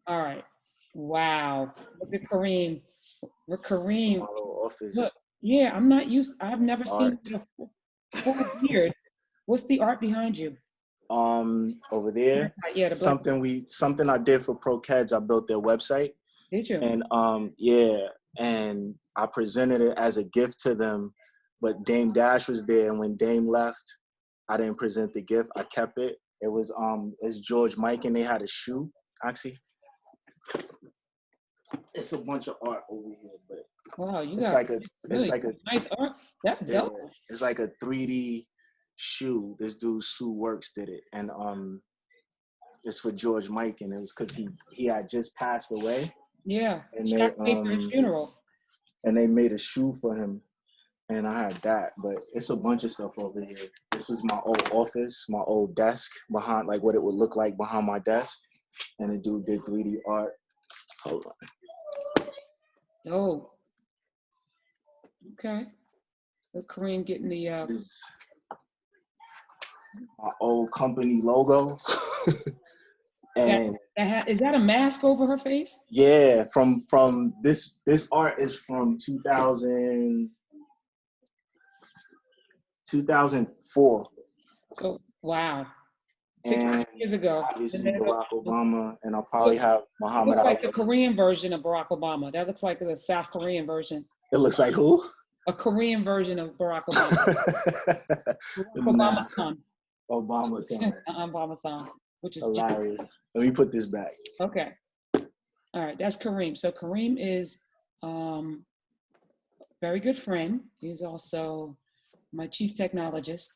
All right. Wow. Look at Kareem. Look, My Kareem. little Look. office Yeah, I'm not used. I've never seen art. a full beard. What's the art behind you? Over there, Yeah, the black. something I did for Pro Kids. I built their website, Did you? and yeah, and I presented it as a gift to them. But Dame Dash was there, and when Dame left, I didn't present the gift. I kept it. It was it's George Mike, and they had a shoe. Actually, it's a bunch of art over here, but Wow, you it's got like a it's really like a nice art. That's yeah, dope. it's like a 3D shoe. This dude Sue Works did it, and it's for George Mike, and it was because he had just passed away, Yeah, and she got to pay for his funeral. they made a shoe for him, and I had that. But it's a bunch of stuff over here. This was my old office, my old desk behind, like what it would look like behind my desk, and the dude did 3D art. Hold on. Oh, okay. Look, Kareem getting the This is my old company logo. that And is that a mask over her face? yeah, from this art is from 2004. So wow, 16 And years ago. And obviously then Barack Obama, and I'll look, probably have it Muhammad looks like Ali. the Korean version of Barack Obama. That looks like the South Korean version. It looks like who? A Korean version of Barack Obama. Barack Nah, Obama-san. Obama time. Obama-san, which is Hilarious. Let me put this back. okay. All right, that's Kareem. So Kareem is very good friend. He's also my chief technologist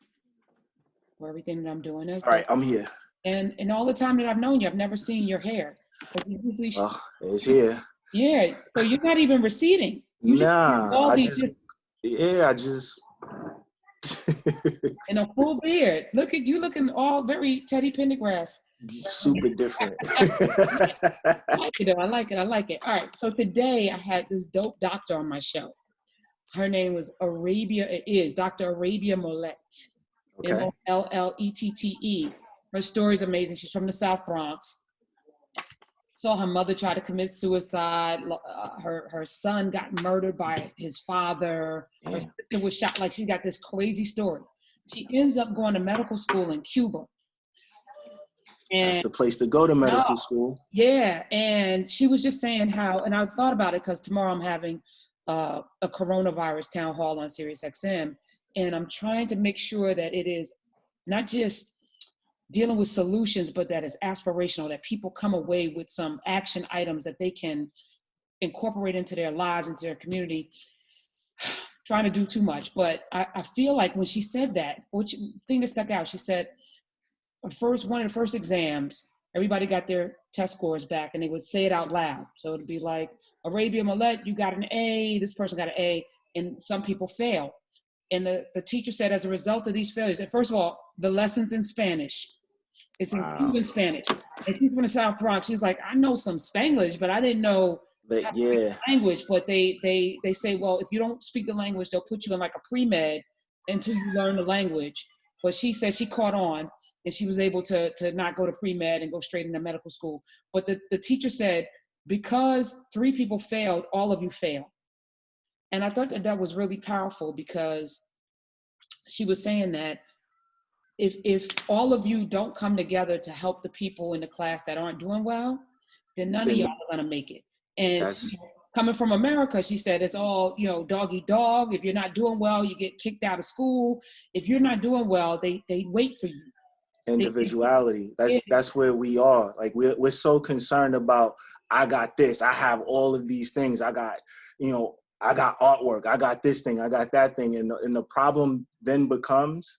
for everything that I'm doing. That's All right, dope. I'm here. And all the time that I've known you, I've never seen your hair. But you usually, Oh, it's here. yeah. So you're not even receding. You just Nah, baldy just I just. in a full beard. Look at you looking all very Teddy Pendergrass. Super different. I like it though. I like it. I like it. All right. So today I had this dope doctor on my show. Her name was Arabia. It is Dr. Arabia Mollett. Okay. Mollette. Her story is amazing. She's from the South Bronx. Saw her mother try to commit suicide. Her son got murdered by his father. Her Damn. sister was shot. Like she got this crazy story. She ends up going to medical school in Cuba. That's And the place to go to no, medical school. yeah, and she was just saying how, and I thought about it because tomorrow I'm having a coronavirus town hall on Sirius XM, and I'm trying to make sure that it is not just dealing with solutions, but that is aspirational, that people come away with some action items that they can incorporate into their lives, into their community. Trying to do too much, but I feel like when she said that, which thing that stuck out, she said, one of the first exams, everybody got their test scores back and they would say it out loud. So it'd be like, Arabia Millet, you got an A, this person got an A, and some people fail. And the teacher said, as a result of these failures, and first of all, the lessons in Spanish, it's in Wow. Cuban Spanish. And she's from the South Bronx. She's like, I know some Spanglish, but I didn't know how But to speak yeah, the language. But they say, well, if you don't speak the language, they'll put you in like a pre-med until you learn the language. But she said she caught on and she was able to not go to pre-med and go straight into medical school. But the teacher said, because 3 people failed, all of you fail. And I thought that that was really powerful because she was saying that if all of you don't come together to help the people in the class that aren't doing well, then none of y'all then are gonna make it. And that's coming from America, she said it's all, dog eat dog. If you're not doing well, you get kicked out of school. If you're not doing well, they wait for you. individuality. Yeah, That's where we are. Like we're so concerned about I got this, I have all of these things, I got artwork, I got this thing, I got that thing. And the problem then becomes,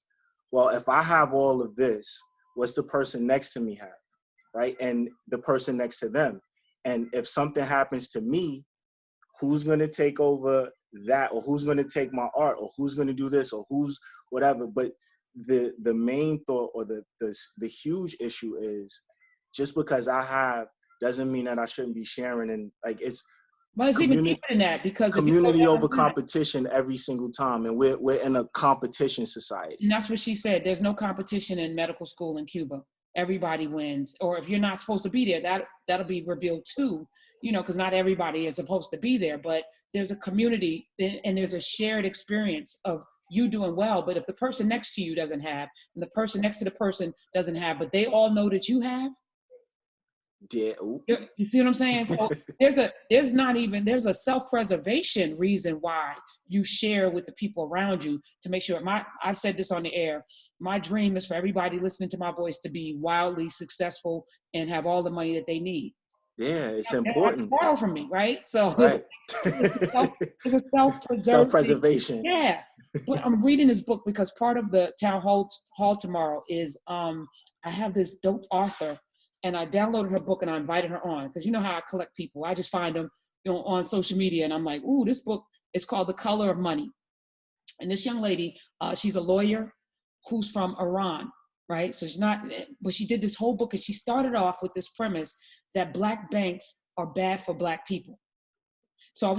well, if I have all of this, what's the person next to me have? Right? And the person next to them. And if something happens to me, who's going to take over that, or who's going to take my art, or who's going to do this, or who's whatever. But the main thought, or the huge issue is, just because I have doesn't mean that I shouldn't be sharing. And like, it's but it's even community deeper than that because if you go community down over the line, competition every single time, and we're in a competition society. and that's what she said. There's no competition in medical school in Cuba. everybody wins. Or if you're not supposed to be there, that'll be revealed too, because not everybody is supposed to be there, but there's a community and there's a shared experience of you doing well. But if the person next to you doesn't have, and the person next to the person doesn't have, but they all know that you have, yeah. you see what I'm saying? So there's a self-preservation reason why you share with the people around you to make sure. I've said this on the air. My dream is for everybody listening to my voice to be wildly successful and have all the money that they need. Yeah, it's important. Borrow from me, right? So right. it's a self-preservation. Yeah. But I'm reading this book because part of the town hall tomorrow is I have this dope author, and I downloaded her book and I invited her on because you know how I collect people. I just find them on social media and I'm like, ooh, this book is called The Color of Money. And this young lady, she's a lawyer who's from Iran, right? So she's not, but she did this whole book and she started off with this premise that Black banks are bad for Black people. So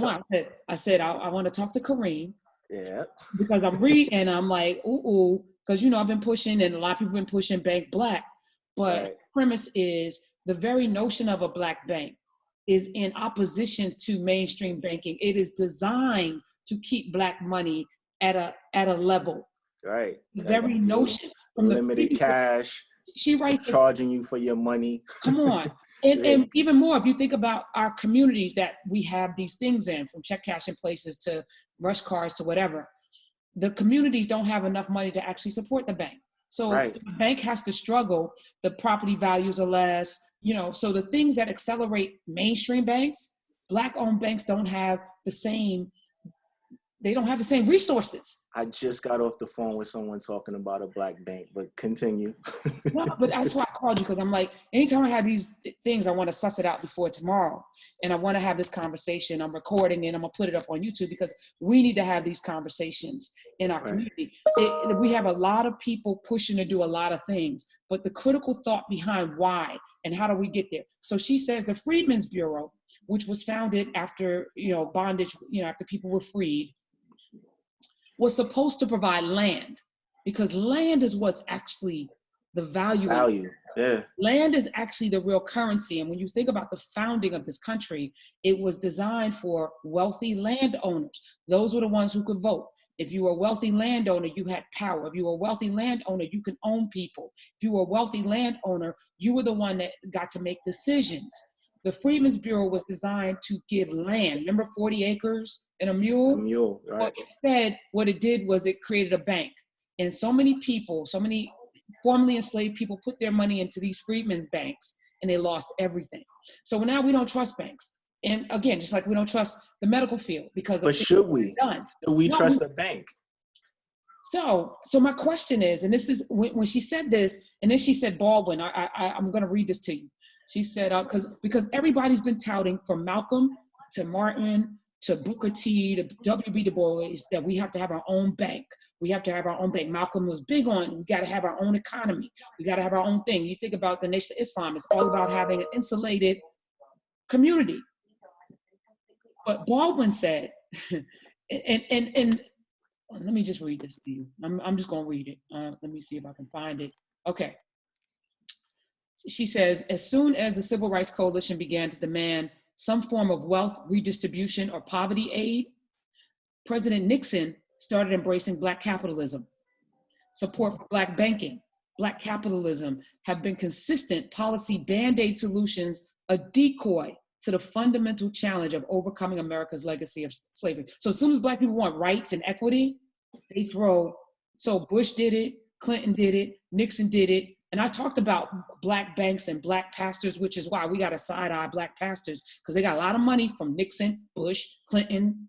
I said, I want to talk to Kareem. Yeah. Because I'm reading and I'm like, ooh, because I've been pushing and a lot of people have been pushing Bank Black. But the premise is the very notion of a Black bank is in opposition to mainstream banking. It is designed to keep Black money at a level. Right. The very notion from limited cash. She writes charging you for your money. Come on. And even more, if you think about our communities that we have these things in, from check cashing places to rush cars to whatever, the communities don't have enough money to actually support the bank. So the bank has to struggle. The property values are less, so the things that accelerate mainstream banks, Black-owned banks don't have the same resources. I just got off the phone with someone talking about a Black bank, but continue. No, but that's why I called you, because I'm like, anytime I have these things, I want to suss it out before tomorrow. And I want to have this conversation. I'm recording and I'm going to put it up on YouTube because we need to have these conversations in our community. We have a lot of people pushing to do a lot of things, but the critical thought behind why and how do we get there? So she says the Freedmen's Bureau, which was founded after, bondage, after people were freed, was supposed to provide land, because land is what's actually the value. Yeah. Land is actually the real currency. And when you think about the founding of this country, it was designed for wealthy landowners. Those were the ones who could vote. If you were a wealthy landowner, you had power. If you were a wealthy landowner, you could own people. If you were a wealthy landowner, you were the one that got to make decisions. The Freedmen's Bureau was designed to give land. Remember 40 acres and a mule? A mule, right. Well, instead, what it did was it created a bank. And so many people, so many formerly enslaved people put their money into these freedmen banks and they lost everything. So now we don't trust banks. And again, just like we don't trust the medical field because but should we? Should we trust the bank? So my question is, and this is when she said this, and then she said Baldwin, I'm going to read this to you. She said, because everybody's been touting from Malcolm to Martin to Booker T to W.B. Du Bois that we have to have our own bank. We have to have our own bank. Malcolm was big on, we got to have our own economy. We got to have our own thing. You think about the Nation of Islam, it's all about having an insulated community. But Baldwin said, and let me just read this to you. I'm just going to read it. Let me see if I can find it. Okay. She says, as soon as the Civil Rights Coalition began to demand some form of wealth redistribution or poverty aid, President Nixon started embracing Black capitalism. Support for Black banking, Black capitalism have been consistent policy Band-Aid solutions, a decoy to the fundamental challenge of overcoming America's legacy of slavery. So as soon as Black people want rights and equity, they throw, so Bush did it, Clinton did it, Nixon did it. And I talked about Black banks and Black pastors, which is why we got to side-eye Black pastors, because they got a lot of money from Nixon, Bush, Clinton.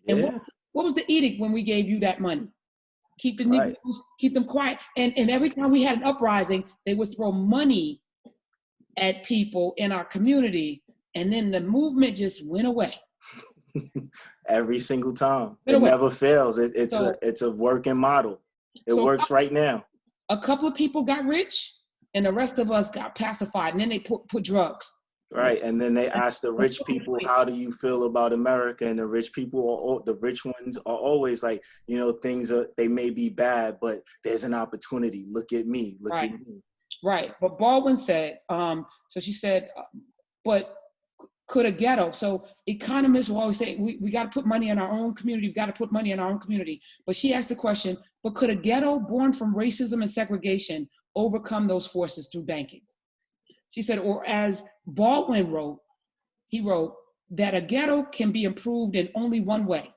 And what was the edict when we gave you that money? Keep the Negroes, keep them quiet. And every time we had an uprising, they would throw money at people in our community. And then the movement just went away. Every single time. It never fails. It's a working model. It works right now. A couple of people got rich and the rest of us got pacified, and then they put drugs. Right, and then they ask the rich people, how do you feel about America? And the rich people, the rich ones are always like, things they may be bad, but there's an opportunity. Look at me, look at me. Right. But Baldwin said, so she said, but could a ghetto, so economists will always say, we got to put money in our own community, we got to put money in our own community. But she asked the question, but could a ghetto born from racism and segregation overcome those forces through banking? She said, or as Baldwin wrote, he wrote that a ghetto can be improved in only one way,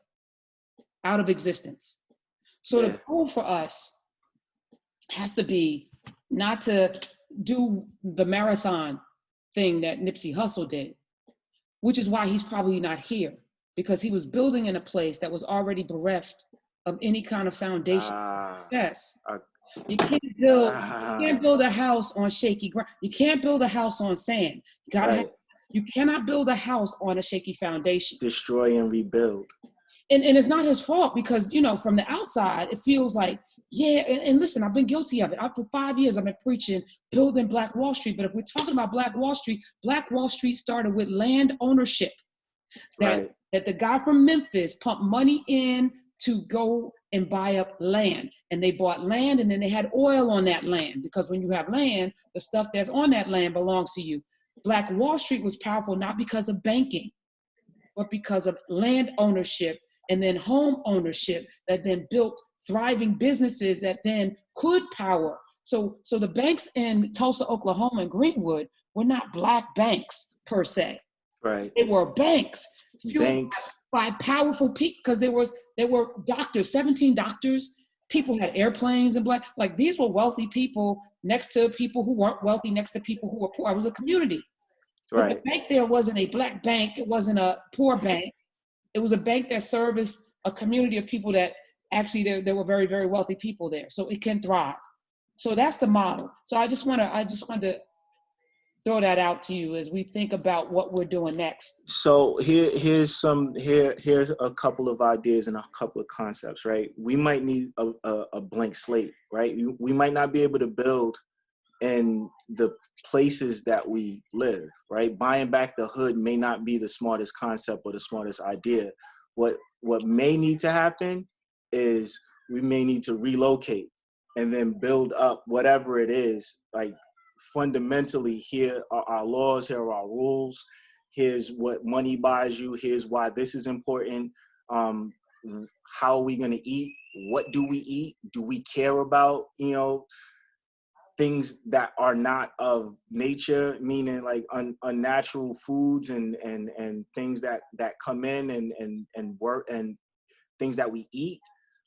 out of existence. So the goal for us has to be not to do the marathon thing that Nipsey Hussle did, which is why he's probably not here, because he was building in a place that was already bereft of any kind of foundation for success. You can't build a house on shaky ground. You can't build a house on sand. You cannot build a house on a shaky foundation. Destroy and rebuild. And it's not his fault, because, you know, from the outside, it feels like, yeah, and listen, I've been guilty of it. For 5 years, I've been preaching building Black Wall Street. But if we're talking about Black Wall Street started with land ownership. That the guy from Memphis pumped money in to go and buy up land. And they bought land, and then they had oil on that land, because when you have land, the stuff that's on that land belongs to you. Black Wall Street was powerful not because of banking, but because of land ownership and then home ownership that then built thriving businesses that then could power. So the banks in Tulsa, Oklahoma and Greenwood were not Black banks per se. Right. They were banks fueled by powerful people, because there were doctors, 17 doctors. People had airplanes and like these were wealthy people next to people who weren't wealthy, next to people who were poor. It was a community. Right. The bank there wasn't a Black bank. It wasn't a poor bank. It was a bank that serviced a community of people that actually there were very, very wealthy people there. So it can thrive. So that's the model. So I just wanted to throw that out to you as we think about what we're doing next. So here's a couple of ideas and a couple of concepts, right? We might need a blank slate, right? We might not be able to build in the places that we live, right? Buying back the hood may not be the smartest concept or the smartest idea. What may need to happen is we may need to relocate and then build up whatever it is. Like, fundamentally, here are our laws, here are our rules, here's what money buys you, here's why this is important. How are we going to eat? What do we eat? Do we care about, things that are not of nature, meaning like unnatural foods and things that come in and work and things that we eat?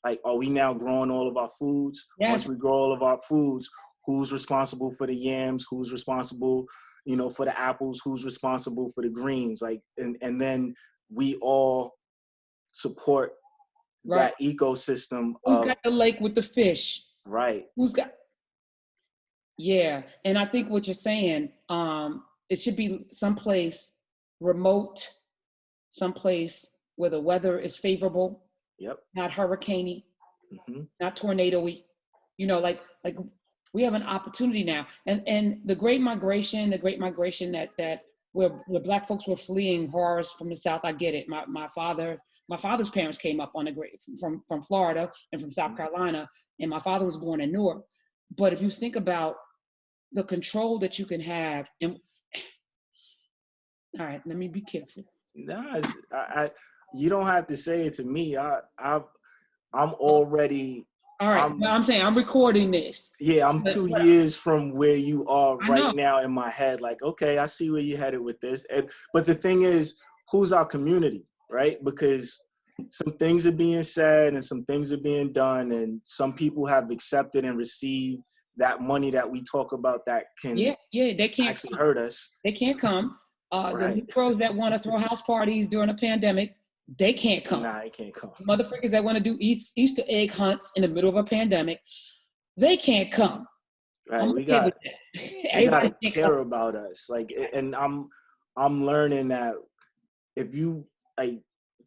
Like, are we now growing all of our foods? Yes. Once we grow all of our foods, who's responsible for the yams? Who's responsible, for the apples? Who's responsible for the greens? Like, and then we all support that ecosystem. Who's got the lake with the fish? Right. Who's got? Yeah, and I think what you're saying, it should be someplace remote, someplace where the weather is favorable. Yep. Not hurricaney, not tornado-y. Like we have an opportunity now, and the Great Migration that where Black folks were fleeing horrors from the South. I get it. My father's parents came up on from Florida and from South Carolina, and my father was born in Newark. But if you think about the control that you can have, and all right, let me be careful. No, you don't have to say it to me. I'm already. All right, I'm saying I'm recording this. Yeah, I'm 2 years from where you are right now in my head. Like, okay, I see where you're headed with this. But the thing is, who's our community, right? Because some things are being said and some things are being done, and some people have accepted and received that money that we talk about that can they can't actually hurt us. They can't come. The Negroes that want to throw house parties during a pandemic, they can't come. Nah, they can't come. Motherfuckers that want to do Easter egg hunts in the middle of a pandemic, they can't come. Right, we gotta care about us. Like, and I'm learning that if you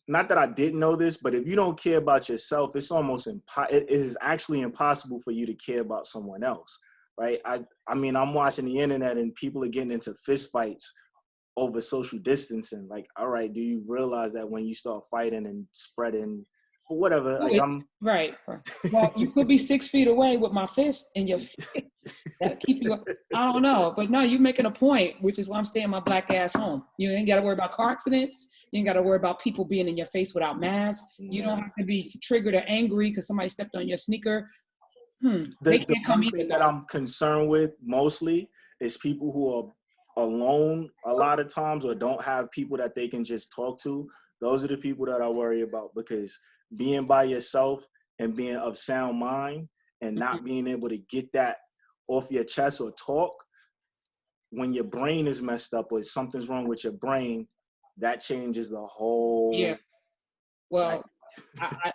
not that I didn't know this, but if you don't care about yourself, it's almost it is actually impossible for you to care about someone else, right? I mean, I'm watching the internet and people are getting into fist fights over social distancing. Like, all right, do you realize that when you start fighting and spreading But whatever, like I'm right. Well, you could be 6 feet away with my fist in your face. That keep you. I don't know, but no, you're making a point, which is why I'm staying my black ass home. You ain't got to worry about car accidents. You ain't got to worry about people being in your face without masks. You don't have to be triggered or angry because somebody stepped on your sneaker. They The can't come one either. thing that I'm concerned with mostly is people who are alone a lot of times or don't have people that they can just talk to. Those are the people that I worry about, because being by yourself and being of sound mind and not being able to get that off your chest or talk, when your brain is messed up or something's wrong with your brain, that changes the whole. Yeah. Well, I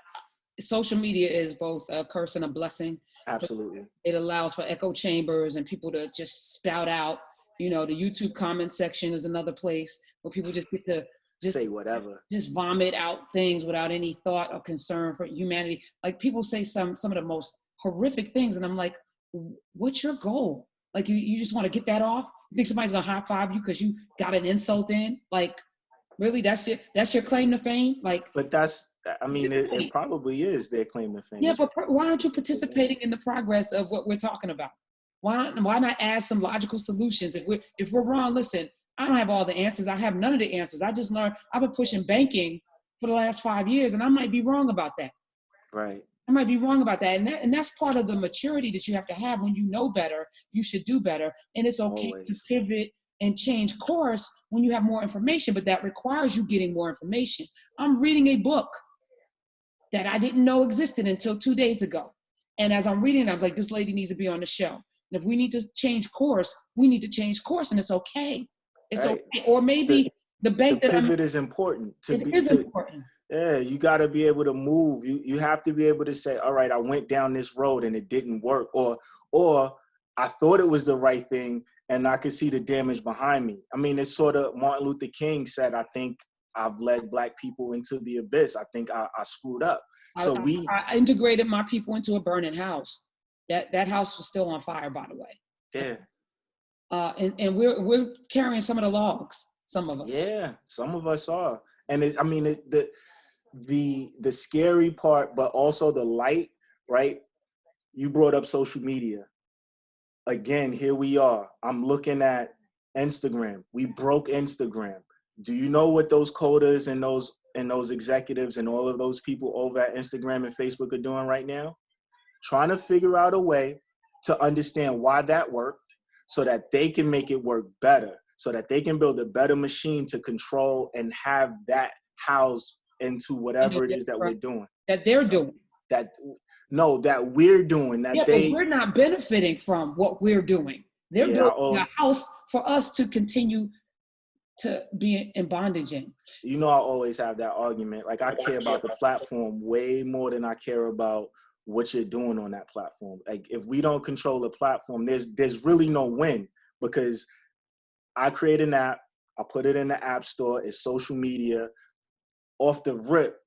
social media is both a curse and a blessing. Absolutely. It allows for echo chambers and people to just spout out. You know, the YouTube comment section is another place where people just get to just say whatever, just vomit out things without any thought or concern for humanity. Like people say some of the most horrific things, and I'm like, what's your goal? Like you just want to get that off? You think somebody's gonna high five you because you got an insult in? Like, really? That's your claim to fame? Like, but it probably is their claim to fame. Yeah, but why aren't you participating in the progress of what we're talking about? Why not add some logical solutions? If we're wrong, listen, I don't have all the answers. I have none of the answers. I just learned, I've been pushing banking for the last 5 years, and I might be wrong about that. Right. I might be wrong about that. And that's part of the maturity that you have to have. When you know better, you should do better. And it's okay to pivot and change course when you have more information, but that requires you getting more information. I'm reading a book that I didn't know existed until 2 days ago. And as I'm reading it, I was like, this lady needs to be on the show. And if we need to change course, we need to change course, and it's okay. It's right. Okay. Or maybe the bank the pivot is important. Important. Yeah, you got to be able to move. You have to be able to say, all right, I went down this road and it didn't work. Or I thought it was the right thing and I could see the damage behind me. I mean, it's sort of Martin Luther King said, I think I've led Black people into the abyss. I think I screwed up. So I integrated my people into a burning house. That house was still on fire, by the way. Yeah. And we're carrying some of the logs. Some of us. Yeah, some of us are. And the scary part, but also the light, right? You brought up social media. Again, here we are. I'm looking at Instagram. We broke Instagram. Do you know what those coders and those executives and all of those people over at Instagram and Facebook are doing right now? Trying to figure out a way to understand why that worked so that they can make it work better, so that they can build a better machine to control and have that housed into whatever it is that we're doing. That they're doing. That we're doing. But we're not benefiting from what we're doing. They're building a house for us to continue to be in bondage in. You know, I always have that argument. Like, I care about the platform way more than I care about what you're doing on that platform. Like, if we don't control the platform, there's really no win, because I create an app, I put it in the app store, it's social media. Off the rip,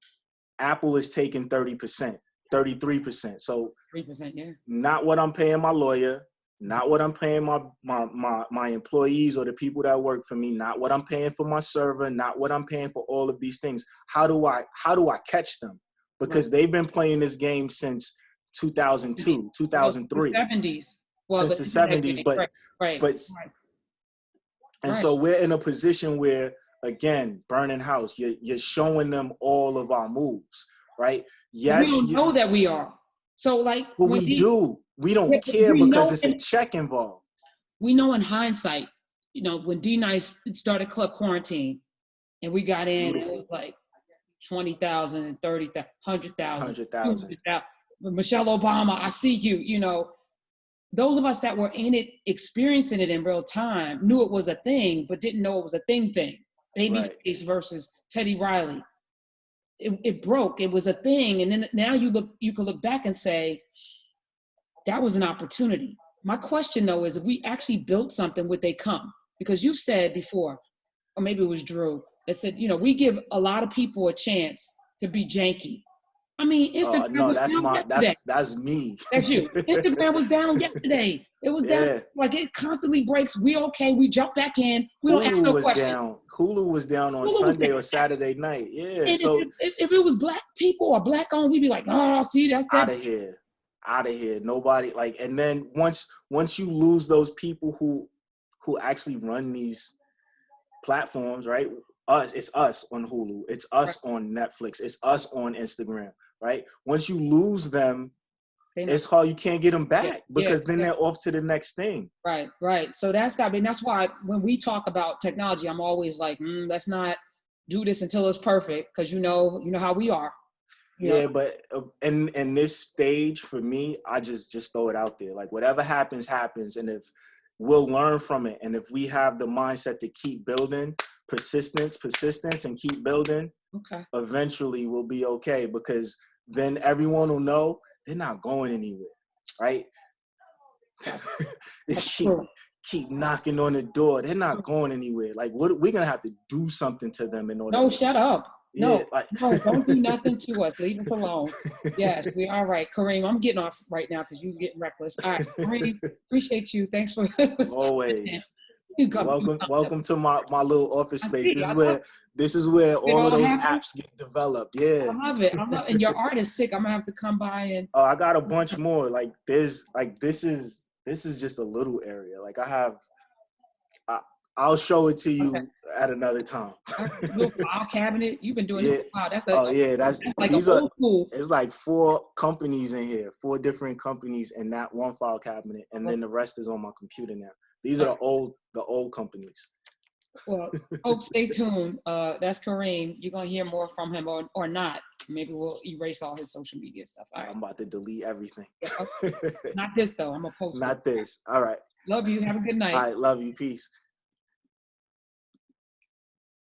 Apple is taking 30%, 33%. So 3%, yeah. Not what I'm paying my lawyer, not what I'm paying my employees or the people that work for me, not what I'm paying for my server, not what I'm paying for all of these things. How do I catch them? Because they've been playing this game since 2002, 2003. 70s. Since the 70s, but so we're in a position where, again, burning house, you're showing them all of our moves, right? Yes. We don't know that we are. So like, but we do. We don't care because it's a check involved. We know in hindsight, you know, when D-Nice started Club Quarantine and we got in, it was like 20,000, 30,000, 100,000. Michelle Obama, I see you, you know. Those of us that were in it, experiencing it in real time, knew it was a thing, but didn't know it was a thing. Babyface versus Teddy Riley. It broke. It was a thing. And then now you can look back and say, that was an opportunity. My question, though, is if we actually built something, would they come? Because you've said before, or maybe it was Drew, that said, you know, we give a lot of people a chance to be janky. I mean, Instagram No, was that's down my yesterday. that's me. That's you. Instagram was down yesterday. It was down. Yeah. Like it constantly breaks. We okay. We jump back in. We don't ask Hulu no was questions. down. Hulu was down on Hulu was Sunday down. or Saturday night. Yeah. And So if it was black people or black owned, we'd be like, oh, see, that's that. out of here. Out of here. Nobody like, and then once you lose those people who actually run these platforms, right? It's us on Hulu. It's us on Netflix. It's us on Instagram, right? Once you lose them, it's hard. You can't get them back because then they're off to the next thing. Right. So that's got to be, and that's why when we talk about technology, I'm always like, let's not do this until it's perfect, because you know how we are. Yeah, but in this stage for me, I just throw it out there. Like whatever happens, happens, and if we'll learn from it, and if we have the mindset to keep building, persistence, and keep building, eventually we'll be okay, because then everyone will know they're not going anywhere, right? keep knocking on the door. They're not going anywhere. Like we're gonna have to do something to them in order. No, shut up. Yeah, no, don't do nothing to us. Leave us alone. Yes, we all right. Kareem, I'm getting off right now because you're getting reckless. All right, Kareem, appreciate you. Thanks for always. Welcome to my little office space. This is where all of those apps get developed. Yeah. I love it. And your art is sick. I'm gonna have to come by and I got a bunch more. Like this is just a little area. Like I'll show it to you at another time. Little file cabinet. You've been doing this for a while. That's like these old school. It's like 4 companies in here, 4 different companies in that one file cabinet, and then the rest is on my computer now. These are the old companies. Well, folks, stay tuned. That's Kareem. You're gonna hear more from him, or not. Maybe we'll erase all his social media stuff. All right. I'm about to delete everything. Not this though. I'm gonna post. Not this. All right. Love you. Have a good night. All right. Love you. Peace.